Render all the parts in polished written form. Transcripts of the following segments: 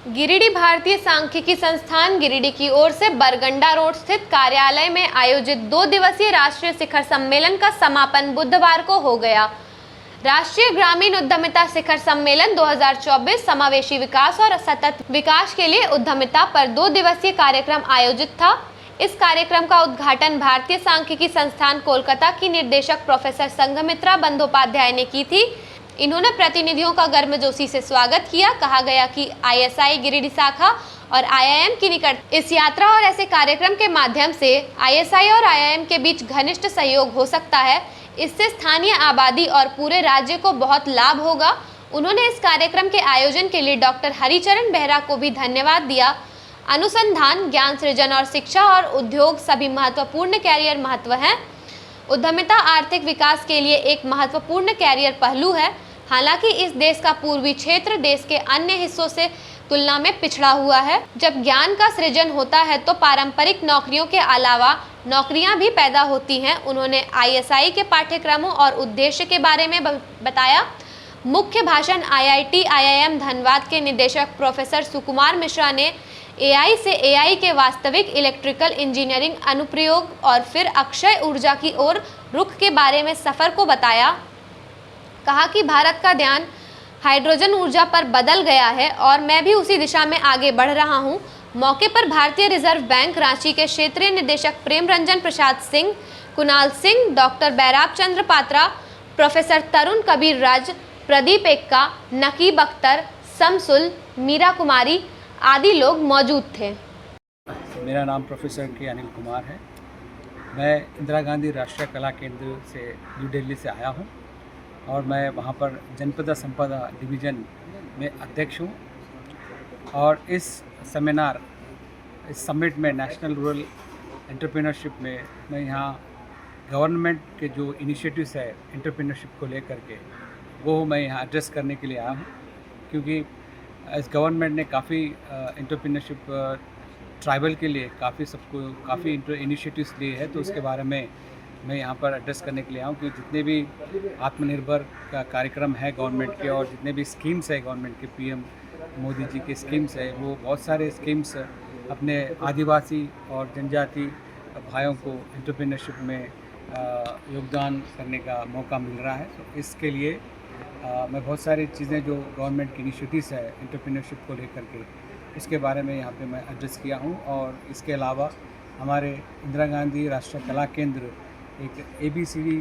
गिरिडीह भारतीय सांख्यिकी संस्थान गिरिडीह की ओर से बरगंडा रोड स्थित कार्यालय में आयोजित 2 दिवसीय राष्ट्रीय शिखर सम्मेलन का समापन बुधवार को हो गया। राष्ट्रीय ग्रामीण उद्यमिता शिखर सम्मेलन 2024 समावेशी विकास और सतत विकास के लिए उद्यमिता पर 2 दिवसीय कार्यक्रम आयोजित था। इस कार्यक्रम का उद्घाटन भारतीय सांख्यिकी संस्थान कोलकाता की निर्देशक प्रोफेसर संघमित्रा बंदोपाध्याय ने की थी। इन्होंने प्रतिनिधियों का गर्मजोशी से स्वागत किया। कहा गया कि ISI गिरिडीह शाखा और IIM की निकट इस यात्रा और ऐसे कार्यक्रम के माध्यम से ISI और IIM के बीच घनिष्ठ सहयोग हो सकता है। इससे स्थानीय आबादी और पूरे राज्य को बहुत लाभ होगा। उन्होंने इस कार्यक्रम के आयोजन के लिए डॉक्टर हरिचरण बेहरा को भी धन्यवाद दिया। अनुसंधान, ज्ञान सृजन और शिक्षा और उद्योग सभी महत्वपूर्ण कैरियर महत्व हैं। उद्यमिता आर्थिक विकास के लिए एक महत्वपूर्ण कैरियर पहलू है। हालांकि इस देश का पूर्वी क्षेत्र देश के अन्य हिस्सों से तुलना में पिछड़ा हुआ है। जब ज्ञान का सृजन होता है तो पारंपरिक नौकरियों के अलावा नौकरियां भी पैदा होती हैं। उन्होंने ISI के पाठ्यक्रमों और उद्देश्य के बारे में बताया। मुख्य भाषण IIT IIM धनबाद के निदेशक प्रोफेसर सुकुमार मिश्रा ने AI से AI के वास्तविक इलेक्ट्रिकल इंजीनियरिंग अनुप्रयोग और फिर अक्षय ऊर्जा की ओर रुख के बारे में सफर को बताया। कहा कि भारत का ध्यान हाइड्रोजन ऊर्जा पर बदल गया है और मैं भी उसी दिशा में आगे बढ़ रहा हूं। मौके पर भारतीय रिजर्व बैंक रांची के क्षेत्रीय निदेशक प्रेम रंजन प्रसाद सिंह, कुणाल सिंह, डॉक्टर बैराब चंद्र पात्रा, प्रोफेसर तरुण कबीर राज, प्रदीप एक्का, नकीब अख्तर, शमसुल, मीरा कुमारी आदि लोग मौजूद थे। मेरा नाम प्रोफेसर के अनिल कुमार है। मैं इंदिरा गांधी राष्ट्रीय कला केंद्र से न्यू दिल्ली से आया हूं और मैं वहां पर जनपद संपदा डिवीज़न में अध्यक्ष हूं। और इस सेमिनार, इस समिट में, नेशनल रूरल एंटरप्रेन्योरशिप में मैं यहाँ गवर्नमेंट के जो इनिशिएटिव्स है एंटरप्रेन्योरशिप को लेकर के, वो मैं यहाँ एड्रेस करने के लिए आया हूँ। क्योंकि इस गवर्नमेंट ने काफ़ी एंटरप्रेन्योरशिप ट्राइबल के लिए काफ़ी इनिशिएटिव्स लिए हैं। तो उसके बारे में मैं यहाँ पर एड्रेस करने के लिए आया हूँ कि जितने भी आत्मनिर्भर का कार्यक्रम है गवर्नमेंट के और जितने भी स्कीम्स है गवर्नमेंट के, PM मोदी जी के स्कीम्स है, वो बहुत सारे स्कीम्स अपने आदिवासी और जनजाति भाइयों को एंटरप्रेन्योरशिप में योगदान करने का मौका मिल रहा है। तो इसके लिए मैं बहुत सारी चीज़ें जो गवर्नमेंट की इनिशिएटिव्स है एंटरप्रेन्योरशिप को लेकर के, उसके बारे में यहाँ पे मैं एड्रेस किया हूँ। और इसके अलावा हमारे इंदिरा गांधी राष्ट्रीय कला केंद्र एक ABCD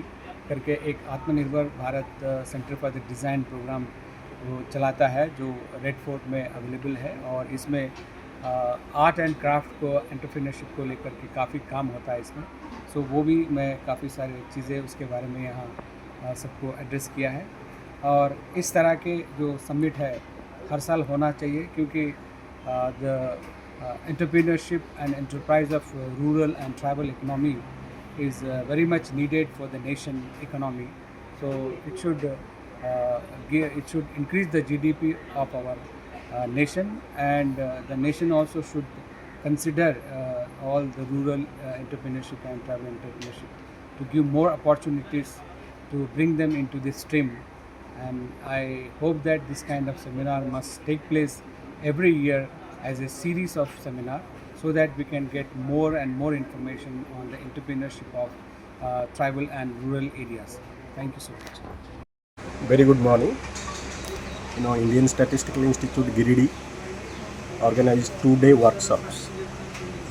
करके एक आत्मनिर्भर Bharat centre for the design programme वो चलाता है, जो रेड फोर्ट में अवेलेबल है। और इसमें आर्ट एंड क्राफ्ट को, एंटरप्रेन्योरशिप को लेकर के काफ़ी काम होता है इसमें। सो वो भी मैं काफ़ी सारी चीज़ें उसके बारे में यहाँ सबको एड्रेस किया है। और इस तरह के जो समिट है हर साल होना चाहिए, क्योंकि the entrepreneurship and enterprise of rural and tribal economy is very much needed for the nation economy. So it should increase the GDP of our nation, and the nation also should consider all the rural entrepreneurship and tribal entrepreneurship to give more opportunities to bring them into this stream. And I hope that this kind of seminar must take place every year as a series of seminar, so that we can get more and more information on the entrepreneurship of tribal and rural areas. Thank you so much. Very good morning. Indian Statistical Institute Giridih organized 2-day workshops.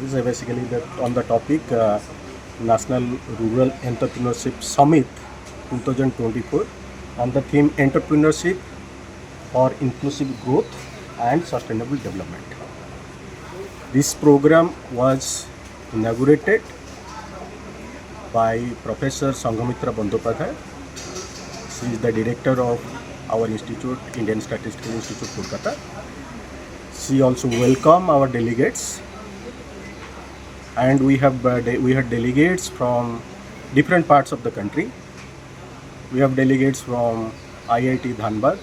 This is basically on the topic National Rural Entrepreneurship Summit 2024 on the theme Entrepreneurship for Inclusive Growth and Sustainable Development. This program was inaugurated by Professor Sanghamitra Bandyopadhyay. She is the director of our institute, Indian Statistical Institute, Kolkata. She also welcomed our delegates, and we had delegates from different parts of the country. We have delegates from IIT Dhanbad,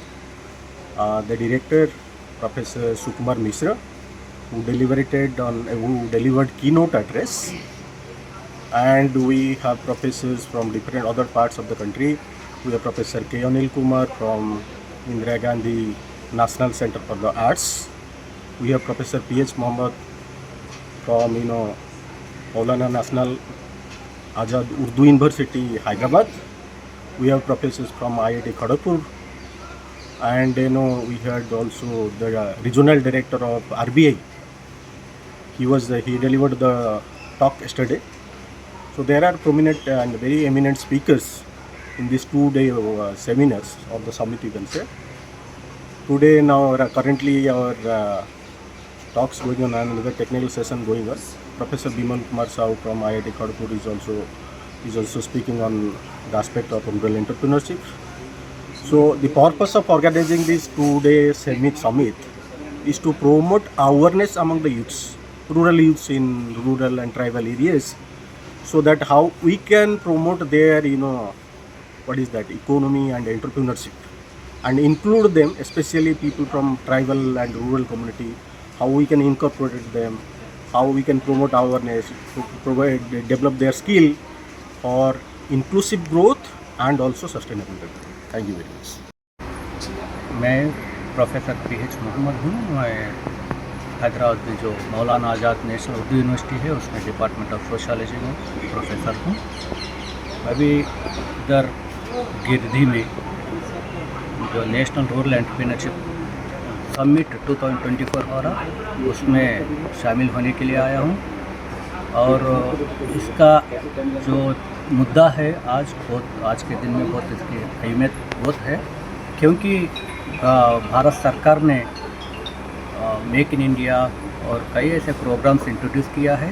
the director Professor Sukumar Mishra, who delivered keynote address, and we have professors from different other parts of the country. We have Professor Anil Kumar from Indira Gandhi National Center for the Arts, We have Professor P.H. Mohammed from Maulana National Azad Urdu University, Hyderabad. We have professors from IIT Kharagpur, and we had also the regional director of RBI. He delivered the talk yesterday. So there are prominent and very eminent speakers in these 2-day seminars of the summit, you can say. Today now currently our talks going on and the technical session going on. Professor Bimal Kumar Sahu from IIT Kharagpur is also speaking on the aspect of rural entrepreneurship. So the purpose of organizing this 2-day summit is to promote awareness among the youths, rural youths in rural and tribal areas, so that how we can promote their economy and entrepreneurship, and include them, especially people from tribal and rural community, how we can incorporate them, how we can promote awareness, develop their skill for inclusive growth and also sustainable development. Thank you very much. मैं professor P.H. Mohammad हूँ। मैं हैदराबाद में जो मौलाना आज़ाद national Urdu university है उसमें department of sociology में professor हूँ। अभी इधर गिरधी में जो नेशनल रूरल एंटरप्रेन्योरशिप समिट 2024 हो रहा, उसमें शामिल होने के लिए आया हूँ। और इसका जो मुद्दा है आज के दिन में बहुत इसकी अहमियत बहुत है, क्योंकि भारत सरकार ने मेक इन इंडिया और कई ऐसे प्रोग्राम्स इंट्रोड्यूस किया है,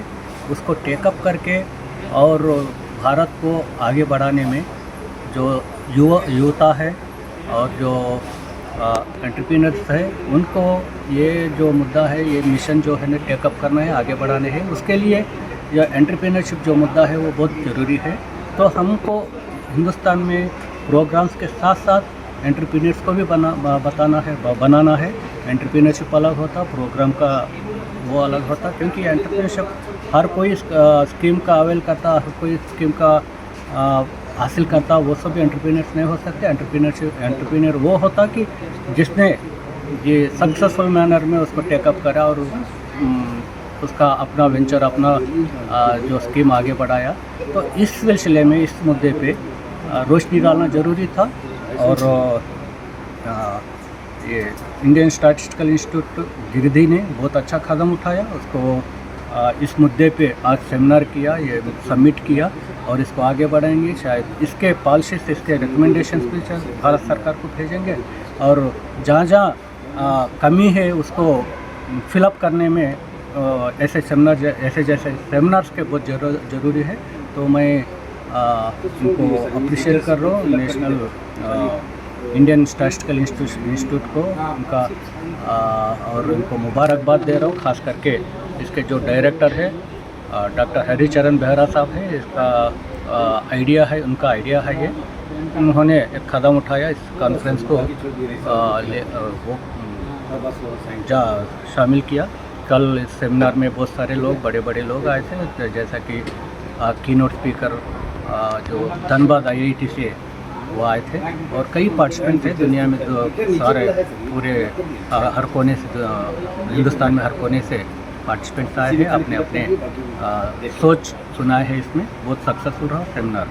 उसको टेकअप करके और भारत को आगे बढ़ाने में जो युवता है और जो एंटरप्रेन्योर्स है, उनको ये जो मुद्दा है, ये मिशन जो है ना टेकअप करना है, आगे बढ़ाने है। उसके लिए यह एंटरप्रेन्योरशिप जो मुद्दा है वो बहुत ज़रूरी है। तो हमको हिंदुस्तान में प्रोग्राम्स के साथ साथ एंटरप्रेन्योर्स को भी बनाना है। एंटरप्रेन्योरशिप अलग होता, प्रोग्राम का वो अलग होता, क्योंकि एंटरप्रेन्योरशिप हर कोई स्कीम का अवेल करता, हर कोई स्कीम का हासिल करता, वो सभी एंटरप्रेन्योर्स नहीं हो सकते। एंटरप्रेन्योर वो होता कि जिसने ये सक्सेसफुल मैनर में उसको टेकअप करा और उसका अपना वेंचर, अपना जो स्कीम आगे बढ़ाया। तो इस सिलसिले में इस मुद्दे पे रोशनी डालना ज़रूरी था। और ये इंडियन स्टैटिस्टिकल इंस्टीट्यूट गिरिधी ने बहुत अच्छा कदम उठाया, उसको इस मुद्दे पे आज सेमिनार किया, ये सबमिट किया और इसको आगे बढ़ाएंगे। शायद इसके पॉलिसीज, इसके रिकमेंडेशंस भी भारत सरकार को भेजेंगे और जहाँ जहाँ कमी है उसको फिलअप करने में ऐसे जैसे सेमिनार्स के बहुत ज़रूरी है। तो मैं इनको अप्रिशिएट कर रहा हूँ, नेशनल इंडियन स्टैटिस्टिकल इंस्टीट्यूट को उनका, और उनको मुबारकबाद दे रहा हूँ। ख़ास करके इसके जो डायरेक्टर है डॉक्टर हरिचरण बेहरा साहब है, इसका आइडिया है, उनका आइडिया है ये। उन्होंने एक कदम उठाया, इस कॉन्फ्रेंस को शामिल किया। कल इस सेमिनार में बहुत सारे लोग, बड़े बड़े लोग आए थे, जैसा कि कीनोट स्पीकर जो धनबाद IIT से वो आए थे, और कई पार्टिसिपेंट थे दुनिया में, तो सारे पूरे हर कोने से, हिंदुस्तान में हर कोने से पार्टिसिपेंट्स आए हैं, अपने अपने सोच सुनाए हैं। इसमें बहुत सक्सेसफुल रहा सेमिनार।